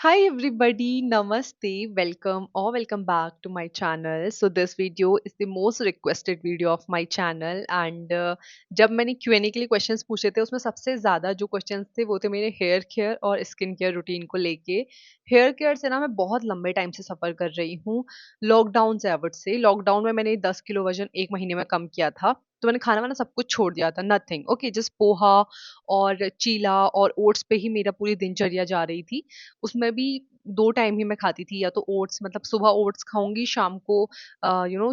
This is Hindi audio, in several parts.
Hi everybody, namaste, welcome back to my channel. So this video is the most requested video of my channel and जब मैंने Q&A के लिए क्वेश्चंस पूछे थे उसमें सबसे ज़्यादा जो क्वेश्चंस थे वो थे मेरे हेयर केयर और स्किन केयर रूटीन को लेके। हेयर केयर से ना मैं बहुत लंबे टाइम से सफ़र कर रही हूँ, लॉकडाउन से एवट से। लॉकडाउन में मैंने 10 किलो वजन 1 महीने में कम किया था, तो मैंने खाना वाना सब कुछ छोड़ दिया था, नथिंग ओके, जस्ट पोहा और चीला और ओट्स पे ही मेरा पूरी दिनचर्या जा रही थी। उसमें भी 2 टाइम ही मैं खाती थी, या तो ओट्स मतलब सुबह ओट्स खाऊँगी, शाम को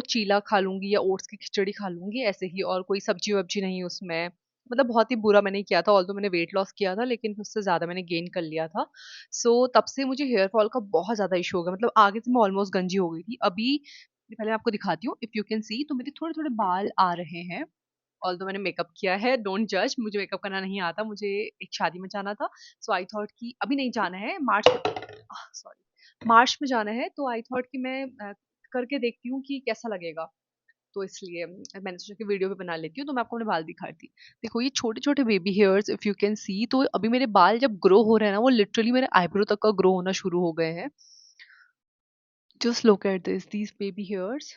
चीला खा लूँगी या ओट्स की खिचड़ी खा लूँगी ऐसे ही, और कोई सब्ज़ी-वब्ज़ी नहीं उसमें। मतलब बहुत ही बुरा मैंने किया था, ऑल्दो मैंने वेट लॉस किया था लेकिन उससे ज़्यादा मैंने गेन कर लिया था। सो तब से मुझे हेयर फॉल का बहुत ज़्यादा इश्यू हो गया, मतलब आगे से मैं ऑलमोस्ट गंजी हो गई थी। अभी पहले मैं आपको दिखाती हूँ, इफ यू कैन सी, तो मेरे थोड़े-थोड़े बाल आ रहे हैं। ऑल्दो मैंने मेकअप किया है, डोंट जज, मुझे मेकअप करना नहीं आता, मुझे एक शादी में जाना था। सो आई थॉट कि अभी नहीं जाना है, मार्च में जाना है, तो आई थॉट कि मैं करके देखती हूँ कि कैसा लगेगा। तो इसलिए मैंने सोचा कि वीडियो भी बना लेती हूँ, तो मैं आपको अपने बाल दिखाती। देखो ये छोटे-छोटे baby hairs, if you can सी, तो अभी मेरे बाल जब ग्रो हो रहे हैं ना, वो लिटरली मेरे आईब्रो तक का ग्रो होना शुरू हो गए हैं। Just look at this, these baby hairs,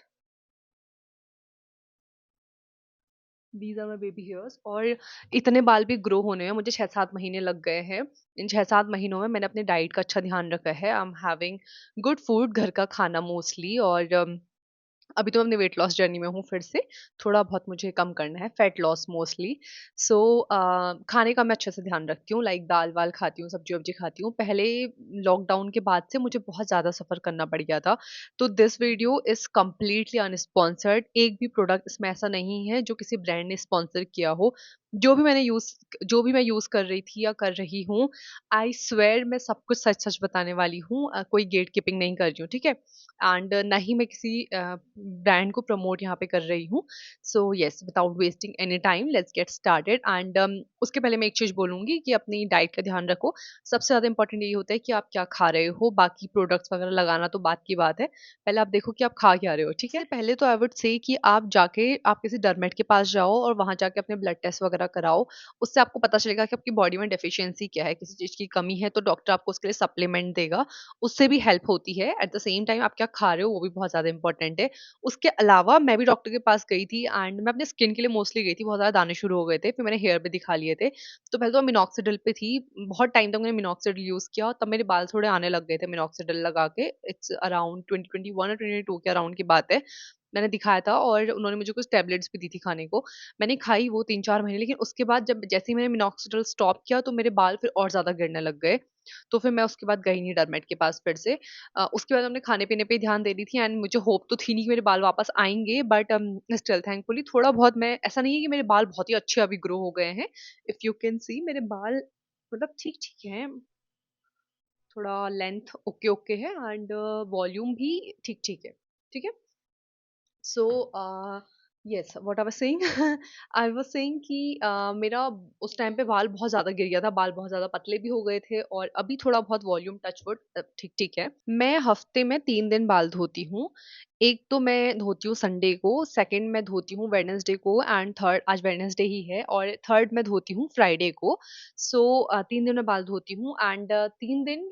these are my baby hairs. और इतने बाल भी ग्रो होने में मुझे 6-7 महीने लग गए हैं। इन 6-7 महीनों में मैंने अपने डाइट का अच्छा ध्यान रखा है। I am having good food, घर का खाना मोस्टली, और अभी तो मैं अपनी वेट लॉस जर्नी में हूँ फिर से। थोड़ा बहुत मुझे कम करना है, फैट लॉस मोस्टली। सो खाने का मैं अच्छे से ध्यान रखती हूँ, लाइक दाल-वाल खाती हूँ, सब्ज़ी-वब्ज़ी खाती हूँ। पहले लॉकडाउन के बाद से मुझे बहुत ज़्यादा सफ़र करना पड़ गया था। तो दिस वीडियो इज़ कंप्लीटली अनस्पॉन्सर्ड। एक भी प्रोडक्ट इसमें ऐसा नहीं है जो किसी ब्रांड ने स्पॉन्सर किया हो। जो भी मैं यूज़ कर रही थी या कर रही हूँ, आई स्वेयर मैं सब कुछ सच-सच बताने वाली हूँ। कोई गेट कीपिंग नहीं कर रही हूँ, ठीक है? एंड ना ही मैं किसी ब्रांड को प्रमोट यहाँ पे कर रही हूँ। So yes, without wasting any time let's get started. And उसके पहले मैं एक चीज़ बोलूँगी कि अपनी डाइट का ध्यान रखो। सबसे ज़्यादा इंपॉर्टेंट यही होता है कि आप क्या खा रहे हो, बाकी प्रोडक्ट्स वगैरह लगाना तो बात की बात है। पहले आप देखो कि आप खा क्या रहे हो, ठीक है? इससे पहले तो आई वुड से कि आप किसी डर्मेट के पास जाओ और वहाँ जाके अपने ब्लड टेस्ट वगैरह कराओ। उससे आपको पता चलेगा कि आपकी बॉडी में डेफिशिएंसी क्या है, किसी चीज़ की कमी है तो डॉक्टर आपको उसके लिए सप्लीमेंट देगा, उससे भी हेल्प होती है। एट द सेम टाइम आप क्या खा रहे हो वो भी बहुत ज़्यादा इंपॉर्टेंट है। उसके अलावा मैं भी डॉक्टर के पास गई थी, एंड मैं अपने स्किन के लिए मोस्टली गई थी, बहुत ज़्यादा दाने शुरू हो गए थे, फिर मैंने हेयर पे दिखा लिए थे। तो पहले तो मैं मिनॉक्सिडिल पे थी, बहुत टाइम तक मैंने मिनॉक्सिडिल यूज़ किया, तब मेरे बाल थोड़े आने लग गए थे मिनॉक्सिडिल लगा के। इट्स अराउंड 2021 और 22 के अराउंड की बात है। मैंने दिखाया था और उन्होंने मुझे कुछ टैबलेट्स भी दी थी खाने को। मैंने खाई वो 3-4 महीने, लेकिन उसके बाद जब जैसे ही मैंने मिनॉक्सिडिल स्टॉप किया तो मेरे बाल फिर और ज़्यादा गिरने लग गए। तो फिर मैं उसके बाद गई नहीं डर्मेट के पास फिर से। उसके बाद हमने खाने-पीने पे ही ध्यान दे रही थी, एंड मुझे होप तो थी नहीं कि मेरे बाल वापस आएँगे, बट स्टिल थैंकफुली थोड़ा बहुत मैं, ऐसा नहीं है कि मेरे बाल बहुत ही अच्छे अभी ग्रो हो गए हैं। इफ यू कैन सी मेरे बाल मतलब ठीक-ठीक हैं। थोड़ा लेंथ ओके-ओके है, एंड वॉल्यूम भी ठीक-ठीक है। ठीक है? So yes, what I was saying I was saying कि मेरा उस टाइम पे बाल बहुत ज़्यादा गिर गया था, बाल बहुत ज़्यादा पतले भी हो गए थे, और अभी थोड़ा बहुत वॉल्यूम टच वुड ठीक-ठीक है। मैं हफ्ते में 3 दिन बाल धोती हूँ। एक तो मैं धोती हूँ संडे को, सेकंड मैं धोती हूँ वेडनेसडे को, एंड थर्ड, आज वेडनेसडे ही है, और थर्ड मैं धोती हूँ फ्राइडे को। सो 3 दिन मैं बाल धोती हूँ, एंड 3 दिन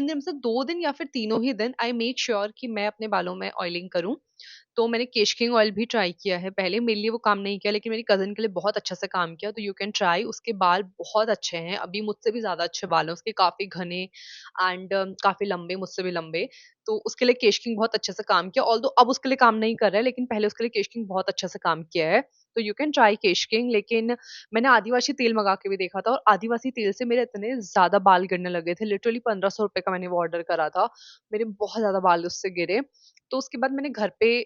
में से 2 दिन या फिर तीनों ही दिन आई मेक श्योर कि मैं अपने बालों में ऑयलिंग करूँ। तो मैंने केश किंग ऑयल भी ट्राई किया है पहले, मेरे लिए वो काम नहीं किया, लेकिन मेरी कज़िन के लिए बहुत अच्छा से काम किया, तो यू कैन ट्राई। उसके बाल बहुत अच्छे हैं, अभी मुझसे भी ज़्यादा अच्छे बाल हैं उसके, काफ़ी घने एंड काफ़ी लंबे, मुझसे भी लंबे। तो उसके लिए केश किंग बहुत अच्छे से काम किया, ऑल्दो अब उसके लिए काम नहीं कर रहा है, लेकिन पहले उसके लिए केश किंग बहुत अच्छे से काम किया है। तो you can try Kesh King. लेकिन मैंने आदिवासी तेल मँगा के भी देखा था, और आदिवासी तेल से मेरे इतने ज़्यादा बाल गिरने लगे थे, लिटरली ₹1500 का मैंने वो ऑर्डर करा था। मेरे बहुत ज़्यादा बाल उससे गिरे। तो उसके बाद मैंने घर पे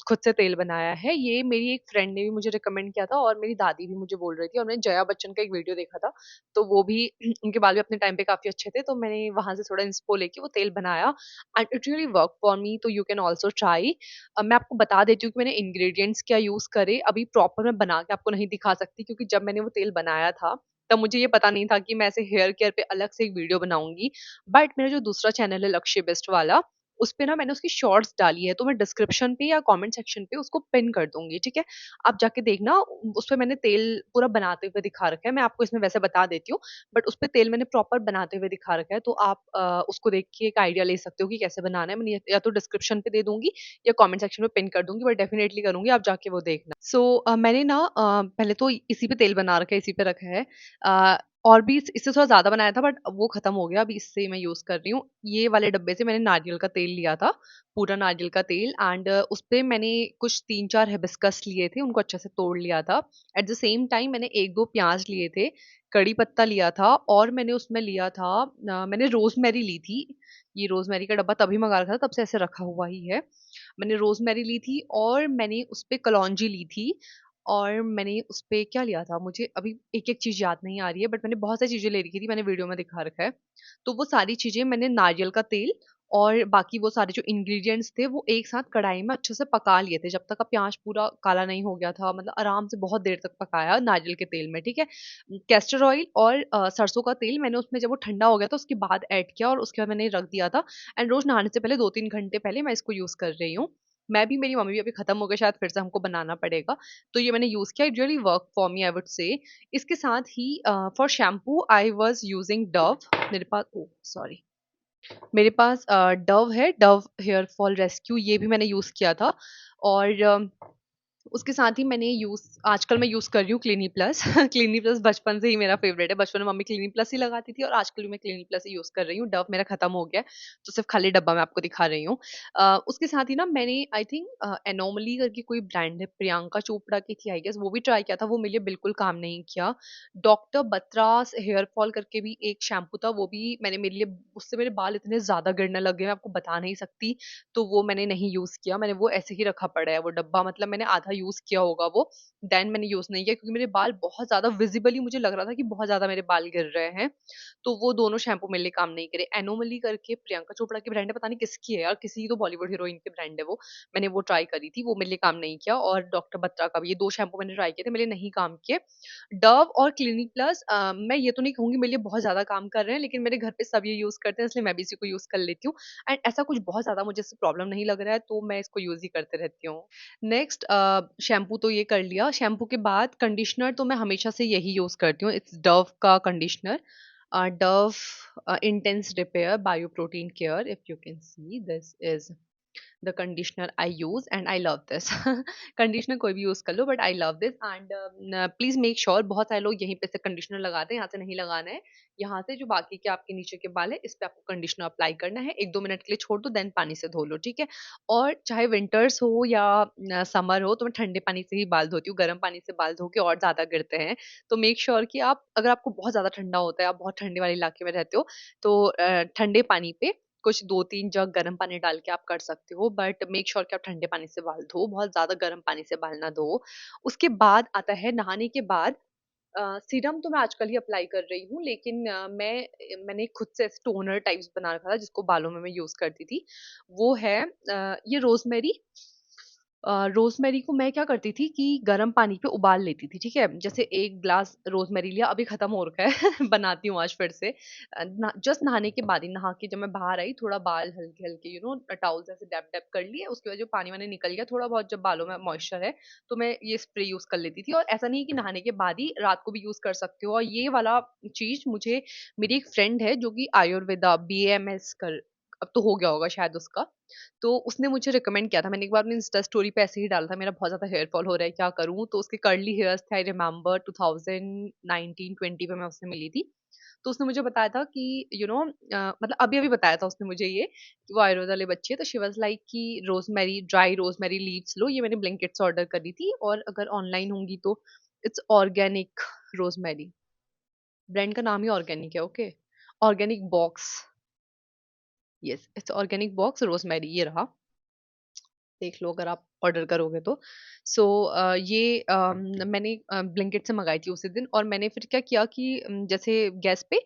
खुद से तेल बनाया है। ये मेरी एक फ्रेंड ने भी मुझे रिकमेंड किया था, और मेरी दादी भी मुझे बोल रही थी, और मैंने जया बच्चन का एक वीडियो देखा था, तो वो भी उनके बाल भी अपने टाइम पे काफ़ी अच्छे थे, तो मैंने वहाँ से थोड़ा इंस्पो लेके वो तेल बनाया, and it really work for मी, तो यू कैन आल्सो ट्राई। मैं आपको बता देती हूँ कि मैंने इंग्रीडिएंट्स क्या यूज़ करे। अभी प्रॉपर मैं बना के आपको नहीं दिखा सकती, क्योंकि जब मैंने वो तेल बनाया था, तब मुझे ये पता नहीं था कि मैं ऐसे हेयर केयर पे अलग से एक वीडियो बनाऊँगी। बट मेरा जो दूसरा चैनल है लक्ष्य बेस्ट वाला, उस पे ना मैंने उसकी शॉर्ट्स डाली है, तो मैं डिस्क्रिप्शन पे या कमेंट सेक्शन पे उसको पिन कर दूँगी, ठीक है? आप जाके देखना, उसपे मैंने तेल पूरा बनाते हुए दिखा रखा है, मैं आपको इसमें वैसे बता देती हूँ, बट उसपे तेल मैंने प्रॉपर बनाते हुए दिखा रखा है, तो आप उसको देख के एक आइडिया ले सकते हो कि कैसे बनाना है। मैंने या तो डिस्क्रिप्शन पे दे दूँगी या कमेंट सेक्शन में पिन कर दूँगी, बट डेफिनिटली करूँगी, आप जाके वो देखना। सो मैंने ना पहले तो इसी पे तेल बना रखा है, इसी पे रखा है। अ, और भी इससे थोड़ा ज़्यादा बनाया था बट वो खत्म हो गया, अभी इससे मैं यूज़ कर रही हूँ। ये वाले डब्बे से मैंने नारियल का तेल लिया था, पूरा नारियल का तेल, एंड उसपे मैंने कुछ 3-4 हिबिस्कस लिए थे, उनको अच्छे से तोड़ लिया था। एट द सेम टाइम मैंने 1-2 प्याज़ लिए थे, कड़ी पत्ता लिया था, और मैंने उसमें लिया था मैंने रोज़मेरी ली थी। ये रोज़मेरी का डब्बा तभी मँगा रखा था, तब से ऐसे रखा हुआ ही है। मैंने रोज़मेरी ली थी और मैंने उसपे कलौंजी ली थी, और मैंने उसपे क्या लिया था, मुझे अभी एक-एक चीज़ याद नहीं आ रही है, बट मैंने बहुत सारी चीज़ें ले रखी थी, मैंने वीडियो में दिखा रखा है। तो वो सारी चीज़ें मैंने, नारियल का तेल और बाकी वो सारे जो इंग्रीडिएंट्स थे, वो एक साथ कढ़ाई में अच्छे से पका लिए थे, जब तक का प्याज़ पूरा काला नहीं हो गया था, मतलब आराम से बहुत देर तक पकाया नारियल के तेल में, ठीक है? कैस्टर ऑयल और सरसों का तेल मैंने उसमें, जब वो ठंडा हो गया था उसके बाद ऐड किया, और उसके बाद मैंने रख दिया था, एंड रोज़ नहाने से पहले 2-3 घंटे पहले मैं इसको यूज़ कर रही हूँ। मैं भी, मेरी मम्मी भी, अभी खत्म हो गया, शायद फिर से हमको बनाना पड़ेगा। तो ये मैंने यूज़ किया, it really work for me, I would say. इसके साथ ही for shampoo I was using Dove. मेरे पास, ओह सॉरी, मेरे पास डव है, डव हेयर फॉल रेस्क्यू, ये भी मैंने यूज़ किया था। और उसके साथ ही मैंने आजकल मैं यूज़ कर रही हूँ क्लिनी प्लस। क्लिनी प्लस बचपन से ही मेरा फ़ेवरेट है। बचपन में मम्मी क्लिनी प्लस ही लगाती थी, और आजकल भी मैं क्लिनी प्लस ही यूज़ कर रही हूँ। डव मेरा खत्म हो गया है, तो सिर्फ़ खाली डब्बा मैं आपको दिखा रही हूँ। उसके साथ ही ना मैंने, आई थिंक एनोमली करके कोई ब्रांड है, प्रियंका चोपड़ा की थी आई गेस, वो भी ट्राई किया था, वो मेरे लिए बिल्कुल काम नहीं किया। डॉक्टर बत्रास हेयर फॉल करके भी एक शैम्पू था, वो भी मैंने, मेरे लिए, उससे मेरे बाल इतने ज़्यादा गिरने लग गए, मैं आपको बता नहीं सकती। तो वो मैंने नहीं यूज़ किया, मैंने वो ऐसे ही रखा पड़ा है वो डब्बा, मतलब मैंने आधा यूज़ किया होगा वो, देन मैंने यूज़ नहीं किया, क्योंकि मेरे बाल बहुत ज़्यादा विज़िबली मुझे लग रहा था कि बहुत ज़्यादा मेरे बाल गिर रहे हैं। तो वो दोनों शैम्पू मेरे लिए काम नहीं करे। एनोमली करके प्रियंका चोपड़ा की ब्रांड है, पता नहीं किसकी है यार, किसी तो बॉलीवुड हीरोइन की ब्रांड है वो। मैंने वो ट्राई करी थी, वो मेरे लिए काम नहीं किया, और डॉक्टर बत्रा का भी, ये 2 शैम्पू मैंने ट्राई किए थे, मेरे लिए नहीं काम किए। डव और क्लिनिक प्लस मैं ये तो नहीं कहूँगी मेरे लिए बहुत ज़्यादा काम कर रहे हैं, लेकिन मेरे घर पे सब ये यूज़ करते हैं, इसलिए मैं भी इसी को यूज़ कर लेती हूँ, एंड ऐसा कुछ बहुत ज़्यादा मुझे इससे प्रॉब्लम नहीं लग रहा है, तो मैं इसको यूज़ ही करते रहती हूँ। नेक्स्ट शैम्पू तो ये कर लिया, शैम्पू के बाद कंडीशनर तो मैं हमेशा से यही यूज़ करती हूँ, इट्स डव का conditioner, Dove intense repair bio protein care, if you can see this is the conditioner I use and I love this. Conditioner कोई भी यूज कर लो, but I love this, and please make sure, बहुत सारे लोग यहीं पे से कंडीशनर लगाते हैं, यहाँ से नहीं लगाना है। यहाँ से जो बाकी के आपके नीचे के बाल है, इस पे आपको कंडीशनर अप्लाई करना है, 1-2 मिनट के लिए छोड़ दो, देन पानी से धो लो, ठीक है? और चाहे विंटर्स हो या समर हो, तो मैं ठंडे पानी से ही बाल धोती हूँ, गर्म पानी से बाल धो के और ज्यादा गिरते हैं। तो मेक श्योर कि आप, अगर आपको बहुत ज्यादा ठंडा होता है, आप बहुत ठंडे वाले इलाके में रहते हो, तो ठंडे पानी पे कुछ 2-3 जग गर्म पानी डाल के आप कर सकते हो, बट मेक श्योर कि आप ठंडे पानी से बाल धो, बहुत ज़्यादा गर्म पानी से बाल ना धो। उसके बाद आता है नहाने के बाद, सीरम तो मैं आजकल ही अप्लाई कर रही हूँ, लेकिन मैंने खुद से टोनर टाइप्स बना रखा था, जिसको बालों में मैं यूज़ करती थी। वो है ये रोज़मेरी। रोज़मेरी को मैं क्या करती थी कि गर्म पानी पे उबाल लेती थी, ठीक है? जैसे 1 ग्लास रोज़मेरी लिया, अभी खत्म हो रखा है, बनाती हूँ आज फिर से। जस्ट नहाने के बाद ही, नहा के जब मैं बाहर आई, थोड़ा बाल हल्के-हल्के टॉवल से ऐसे डैप-डैप कर लिए, उसके बाद जो पानी-वानी निकल गया थोड़ा बहुत, जब बालों में मॉइस्चर है, तो मैं ये स्प्रे यूज़ कर लेती थी, और ऐसा नहीं है कि नहाने के बाद ही, रात को भी यूज़ कर सकते हो, और ये वाला चीज़ मुझे मेरी एक फ्रेंड है जो कि आयुर्वेदा बीएएमएस कर, अब तो हो गया होगा शायद उसका, तो उसने मुझे रिकमेंड किया था। मैंने एक बार अपनी इंस्टा स्टोरी पे ऐसे ही डाला था, मेरा बहुत ज़्यादा हेयर फॉल हो रहा है, क्या करूँ? तो उसके कर्ली हेयर्स थे, आई रिमेंबर 2019-20 में मैं उससे मिली थी। तो उसने मुझे बताया था कि मतलब अभी-अभी बताया था उसने मुझे ये, कि वो आयुर्वेद वाले बच्चे हैं, तो शी वाज़ लाइक कि रोज़मेरी, ड्राई रोज़मेरी लीव्स लो, ये मैंने ब्लिंकिट से ऑर्डर करी थी, और अगर ऑनलाइन होंगी तो इट्स ऑर्गेनिक रोज़मेरी, ब्रांड का नाम ही ऑर्गेनिक है, okay? Organic box, yes, it's organic box rosemary, ये रहा। देख लो अगर आप ऑर्डर करोगे तो। सो ये मैंने ब्लिंकिट से मंगाई थी उसी दिन, और मैंने फिर क्या किया कि जैसे गैस पे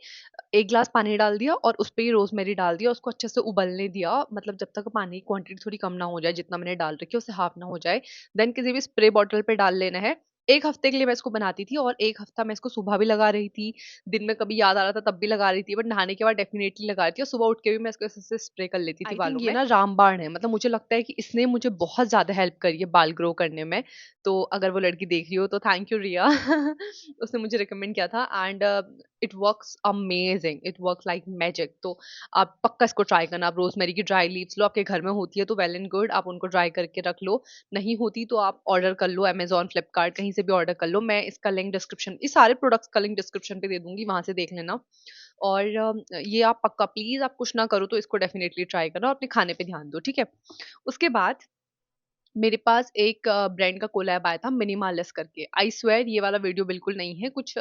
1 ग्लास पानी डाल दिया, और उस पे ही रोज़मेरी डाल दिया, उसको अच्छे से उबलने दिया, मतलब जब तक पानी की क्वांटिटी थोड़ी कम ना हो जाए, जितना मैंने डाल रखी है उससे हाफ ना हो जाए। देन किसी भी स्प्रे बॉटल पे डाल लेना है, 1 हफ्ते के लिए मैं इसको बनाती थी और 1 हफ्ता मैं इसको सुबह भी लगा रही थी, दिन में कभी याद आ रहा था तब भी लगा रही थी, बट नहाने के बाद डेफ़िनेटली लगा रही थी और सुबह उठ के भी मैं इसको ऐसे ऐसे स्प्रे कर लेती थी आई थिंक बालों ये में। ना रामबाण है, मतलब मुझे लगता है कि इसने मुझे बहुत ज़्यादा हेल्प करी है बाल ग्रो करने में। तो अगर वो लड़की देख रही हो तो थैंक यू रिया उसने मुझे रिकमेंड किया था and it works amazing, it works like magic. तो आप पक्का इसको ट्राई करना। आप रोज़मेरी की ड्राई लीव्स लो, आपके घर में होती है तो वेल एंड गुड, आप उनको ड्राई करके रख लो। नहीं होती तो आप ऑर्डर कर लो, अमेज़न, फ्लिपकार्ट कहीं से भी ऑर्डर कर लो। मैं इसका लिंक डिस्क्रिप्शन, ये सारे प्रोडक्ट्स का लिंक डिस्क्रिप्शन पे दे दूँगी, वहाँ से देख लेना। और ये आप पक्का प्लीज़, आप कुछ ना करो तो इसको डेफ़िनिटली ट्राई करना और अपने खाने पे ध्यान दो, ठीक है? उसके बाद मेरे पास एक ब्रांड का कोलैब आया था मिनिमालिस्ट करके। आई स्वेयर ये वाला वीडियो बिल्कुल नहीं है, कुछ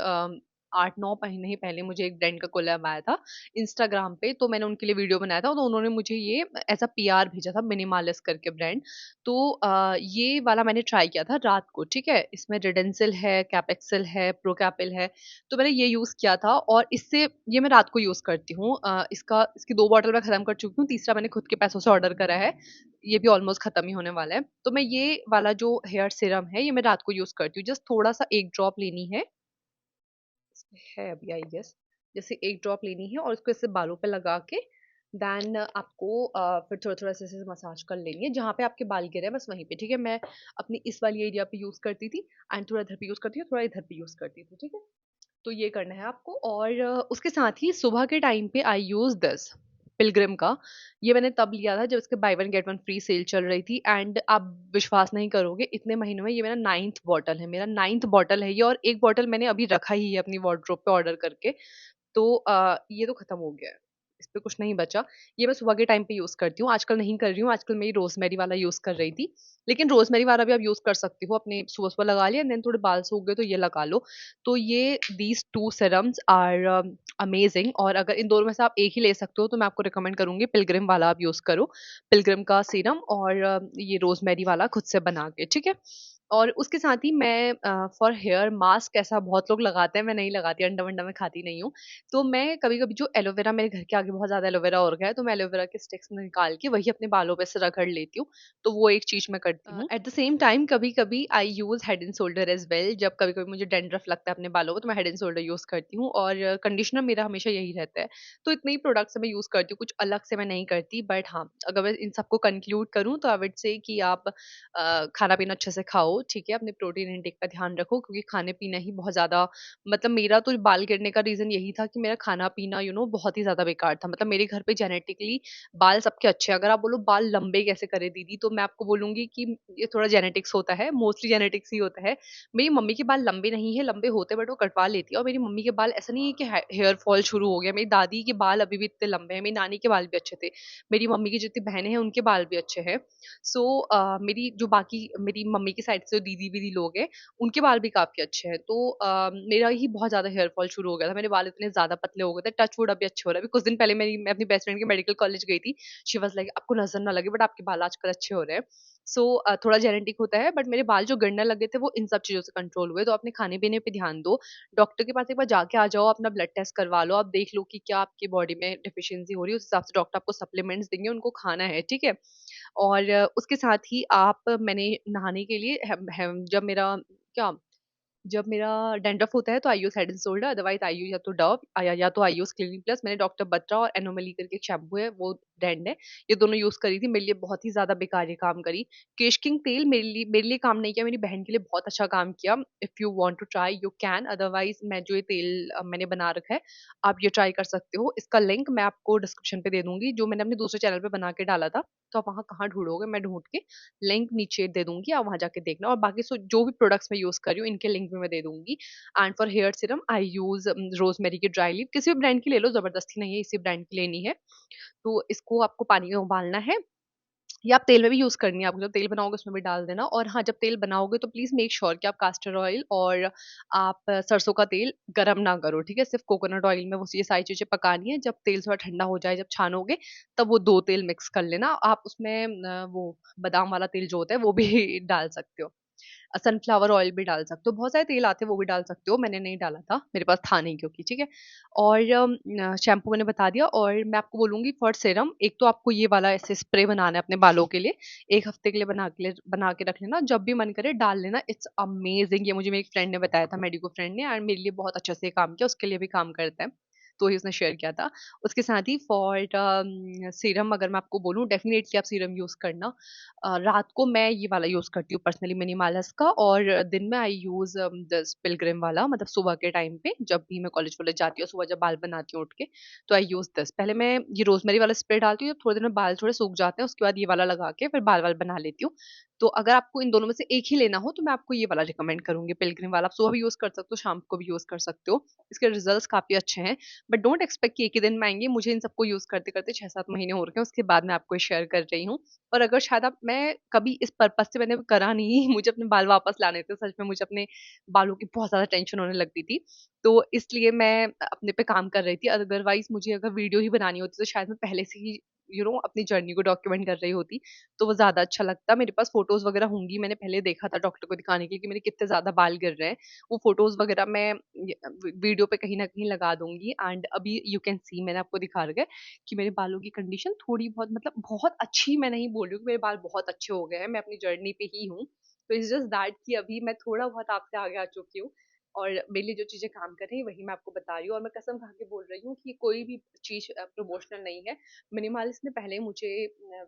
8-9 महीने ही पहले मुझे एक ब्रांड का कोलैब आया था इंस्टाग्राम पे, तो मैंने उनके लिए वीडियो बनाया था, तो उन्होंने मुझे ये एज़ अ पीआर भेजा था, मिनिमालिस्ट करके ब्रांड। तो ये वाला मैंने ट्राई किया था रात को, ठीक है? इसमें रेडेंसिल है, कैपेक्सिल है, प्रोकैपिल है, तो मैंने ये यूज़ किया था और इससे ये मैं रात को यूज़ करती हूँ। इसकी 2 बॉटल मैं खत्म कर चुकी हूँ, तीसरा मैंने खुद के पैसों से ऑर्डर करा है। ये भी ऑलमोस्ट खत्म ही होने वाला है। तो मैं ये वाला जो हेयर सीरम है, ये मैं रात को यूज़ करती हूँ। जस्ट थोड़ा-सा 1 ड्रॉप लेनी है, इसमें है अभी आई गेस। जैसे 1 ड्रॉप लेनी है और उसको ऐसे बालों पे लगा के देन आपको फिर थोड़ा-थोड़ा ऐसे-ऐसे मसाज कर लेनी है, जहाँ पे आपके बाल गिरे हैं बस वहीं पे, ठीक है? मैं अपनी इस वाली एरिया पे यूज़ करती थी एंड थोड़ा इधर पे यूज़ करती हूँ, थोड़ा इधर पे यूज़ करती थी, ठीक है? तो ये करना है आपको और उसके साथ ही सुबह के टाइम पे आई यूज़ दिस पिलग्रिम का। ये मैंने तब लिया था जब इसके buy one get one free sale चल रही थी एंड आप विश्वास नहीं करोगे, इतने महीनों में ये मेरा 9th बॉटल है, मेरा 9th बॉटल है ये और 1 बॉटल मैंने अभी रखा ही है अपनी वार्डरोब पे ऑर्डर करके। तो ये तो खत्म हो गया है। इस पे कुछ नहीं बचा। ये मैं सुबह के टाइम पे यूज़ करती हूँ, आजकल नहीं कर रही हूँ, आजकल मैं ये रोज़मेरी वाला यूज़ कर रही थी। लेकिन रोज़मेरी वाला भी आप यूज़ कर सकती हो, अपने सुबह-सुबह लगा लिया देन थोड़े बाल सूख गए तो ये लगा लो। तो ये दीज़ 2 सीरम्स आर अमेजिंग और अगर इन दोनों में से आप एक ही ले सकते हो तो मैं आपको रिकमेंड करूँगी पिलग्रिम वाला आप यूज़ करो। पिलग्रिम का सीरम और ये रोज़मेरी वाला खुद से बना के, ठीक है? और उसके साथ ही मैं फॉर हेयर मास्क ऐसा बहुत लोग लगाते हैं, मैं नहीं लगाती, अंडा-वंडा मैं खाती नहीं हूँ। तो मैं कभी-कभी जो एलोवेरा मेरे घर के आगे बहुत ज़्यादा एलोवेरा हो गया है, तो मैं एलोवेरा के स्टिक्स निकाल के वही अपने बालों पे से रगड़ लेती हूँ। तो वो एक चीज़ मैं करती हूँ। एट द सेम टाइम कभी-कभी I use Head and Shoulder as well. जब कभी-कभी मुझे डैंड्रफ लगता है अपने बालों को, तो मैं हेड एंड शोल्डर यूज़ करती हूँ और कंडीशनर मेरा हमेशा यही रहता है। तो इतने ही प्रोडक्ट्स मैं यूज़ करती हूँ, कुछ अलग से मैं नहीं करती। बट हाँ, अगर मैं इन सबको कंक्लूड करूँ तो आई वुड से कि आप खाना-पीना अच्छे से खाओ, ठीक है? अपने प्रोटीन इनटेक का ध्यान रखो क्योंकि खाने-पीना ही बहुत ज़्यादा, मतलब मेरा तो बाल गिरने का रीज़न यही था कि मेरा खाना-पीना बहुत ही ज़्यादा बेकार था। मतलब मेरे घर पे जेनेटिकली बाल सबके अच्छे हैं। अगर आप बोलो बाल लंबे कैसे करे दीदी, तो मैं आपको बोलूँगी कि ये थोड़ा जेनेटिक्स होता है, मोस्टली जेनेटिक्स ही होता है। मेरी मम्मी के बाल लंबे नहीं है, लंबे होते बट वो कटवा लेती है और मेरी मम्मी के बाल ऐसा नहीं है कि हेयर फॉल शुरू हो गया। मेरी दादी के बाल अभी भी इतने लंबे हैं, मेरी नानी के बाल भी अच्छे थे। मेरी मम्मी की जितनी बहनें हैं, उनके बाल भी अच्छे हैं। सो मेरी जो बाकी मेरी मम्मी की साइड से जो दीदी-वीदी लोग हैं, उनके बाल भी काफ़ी अच्छे हैं। तो मेरा ही बहुत ज़्यादा हेयर फॉल शुरू हो गया था। मेरे बाल इतने ज़्यादा पतले हो गए थे, टच वुड अभी अच्छे हो रहे हैं। अभी कुछ दिन पहले मैं अपनी बेस्ट फ्रेंड के मेडिकल कॉलेज गई थी। शी वाज़ लाइक आपको नज़र ना लगे बट आपके बाल आजकल अच्छे हो रहे हैं। सो थोड़ा जेनेटिक होता है बट मेरे बाल जो गिरने लगे थे वो इन सब चीज़ों से कंट्रोल हुए। तो अपने खाने-पीने पे ध्यान दो। डॉक्टर के पास एक बार जाके आ जाओ, अपना ब्लड टेस्ट करवा लो, आप देख लो कि क्या आपकी बॉडी में डेफिशिएंसी हो रही है, उस हिसाब से डॉक्टर आपको सप्लीमेंट्स देंगे, उनको खाना है, ठीक है? और उसके साथ ही आप मैंने नहाने के लिए क्या जब मेरा डैंड्रफ होता है तो I use Head and Shoulder, otherwise I use या तो डव या तो आई यूज़ क्लिनिक प्लस। मैंने डॉक्टर बत्रा और एनोमली करके एक शैम्पू है, वो ब्रांड है। ये दोनों यूज़ करी थी, मेरे लिए बहुत ही ज़्यादा बेकार ये काम करी। केश किंग तेल मेरे लिए काम नहीं किया, मेरी बहन के लिए बहुत अच्छा काम किया। If you want to try you can, otherwise मैं जो ये तेल मैंने बना रखा है, आप ये ट्राई कर सकते हो। इसका लिंक मैं आपको डिस्क्रिप्शन पे दे दूँगी, जो मैंने अपने दूसरे चैनल पे बना के डाला था। तो आप वहाँ कहाँ ढूँढोगे, मैं ढूँढ के लिंक नीचे दे दूँगी, आप वहाँ जाके देखना और बाकी जो भी प्रोडक्ट्स मैं यूज़ कर रही हूँ, इनके लिंक भी मैं दे दूँगी। And for hair serum I use rosemary की ड्राई लीफ, किसी भी ब्रांड की ले लो, ज़बरदस्ती नहीं है, इसी ब्रांड की लेनी है। तो इसको आपको पानी में उबालना है या आप तेल में भी यूज़ करनी है, आपको जब तेल बनाओगे उसमें भी डाल देना। और हाँ, जब तेल बनाओगे तो प्लीज़ मेक श्योर कि आप कास्टर ऑयल और आप सरसों का तेल गरम ना करो, ठीक है? सिर्फ़ कोकोनट ऑयल में वो ये सारी चीज़ें पकानी है। जब तेल थोड़ा ठंडा हो जाए, जब छानोगे, तब वो 2 तेल मिक्स कर लेना। आप उसमें वो बादाम वाला तेल जो होता है, वो भी डाल सकते हो। सनफ्लावर ऑयल भी डाल सकते हो, बहुत सारे तेल आते हैं वो भी डाल सकते हो, मैंने नहीं डाला था, मेरे पास था नहीं क्योंकि, ठीक है। और शैम्पू मैंने बता दिया, और मैं आपको बोलूँगी फॉर सीरम, एक तो आपको ये वाला ऐसे स्प्रे बनाना है अपने बालों के लिए, 1 हफ्ते के लिए बना के रख लेना, जब भी मन करे डाल लेना, इट्स अमेजिंग। ये मुझे मेरी फ्रेंड ने बताया था, मेडिको फ्रेंड ने, एंड मेरे लिए बहुत अच्छे से काम किया, उसके लिए भी काम करता है, तो ही उसने शेयर किया था। उसके साथ ही फॉर सीरम अगर मैं आपको बोलूँ, डेफिनिटली आप सीरम यूज़ करना। रात को मैं ये वाला यूज़ करती हूँ पर्सनली, मिनिमालिस्ट का, और दिन में आई यूज़ दिस पिलग्रिम वाला, मतलब सुबह के टाइम पे जब भी मैं कॉलेज वॉलेज जाती हूँ, सुबह जब बाल बनाती हूँ उठ के, तो आई यूज़ दिस। पहले मैं ये रोज़मेरी वाला स्प्रे डालती हूँ, जब थोड़ी देर में बाल थोड़े सूख जाते हैं, उसके बाद ये वाला लगा के फिर बाल-वाल बना लेती हूँ। तो अगर आपको इन दोनों में से एक ही लेना हो, तो मैं आपको ये वाला रिकमेंड करूँगी, पिलग्रिम वाला। आप सुबह भी यूज़ कर सकते हो, शाम को भी यूज़ कर सकते हो। इसके रिजल्ट्स काफ़ी अच्छे हैं, बट डोंट एक्सपेक्ट कि एक ही दिन में आएँगे। मुझे इन सबको यूज़ करते-करते 6-7 महीने हो रखे हैं, उसके बाद मैं आपको ये शेयर कर रही हूँ। और अगर शायद आप मैं कभी इस पर्पज़ से मैंने करा नहीं, मुझे अपने बाल वापस लाने थे, सच में मुझे अपने बालों की बहुत ज़्यादा टेंशन होने लगती थी। तो इसलिए मैं अपने पे काम कर रही थी, अदरवाइज़ मुझे अगर वीडियो ही बनानी होती तो शायद मैं पहले से ही अपनी जर्नी को डॉक्यूमेंट कर रही होती, तो वो ज़्यादा अच्छा लगता। मेरे पास फ़ोटोज़ वगैरह होंगी, मैंने पहले देखा था डॉक्टर को दिखाने के लिए कि मेरे कितने ज़्यादा बाल गिर रहे हैं। वो फ़ोटोज़ वगैरह मैं वीडियो पे कहीं न कहीं लगा दूँगी, एंड अभी यू कैन सी, मैंने आपको दिखा रखा है कि मेरे बालों की कंडीशन थोड़ी बहुत, मतलब बहुत अच्छी मैं नहीं बोल रही हूँ कि मेरे बाल बहुत अच्छे हो गए हैं, मैं अपनी जर्नी पे ही हूँ। तो इट्स जस्ट दैट कि अभी मैं थोड़ा बहुत आपसे आगे आ चुकी हूँ, और मेरे लिए जो चीज़ें काम कर रही हैं वही मैं आपको बता रही हूँ, और मैं कसम खा के बोल रही हूँ कि कोई भी चीज़ प्रमोशनल नहीं है। मिनिमलिस्ट ने पहले मुझे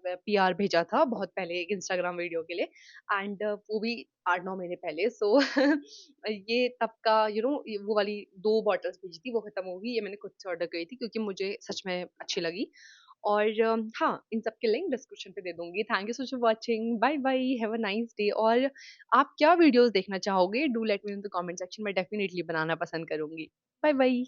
पीआर भेजा था बहुत पहले एक इंस्टाग्राम वीडियो के लिए, एंड वो भी 8-9 महीने पहले, सो ये तब का वो वाली 2 बॉटल्स भेजी थी, वो खत्म हो गई। ये मैंने खुद से ऑर्डर करी थी क्योंकि मुझे सच में अच्छी लगी। और हाँ, इन सब के लिंक डिस्क्रिप्शन पे दे दूँगी। Thank you so much for watching. Bye bye, have a nice day. और आप क्या वीडियोज़ देखना चाहोगे? Do let me in the comment section, मैं डेफिनिटली बनाना पसंद करूँगी। Bye bye.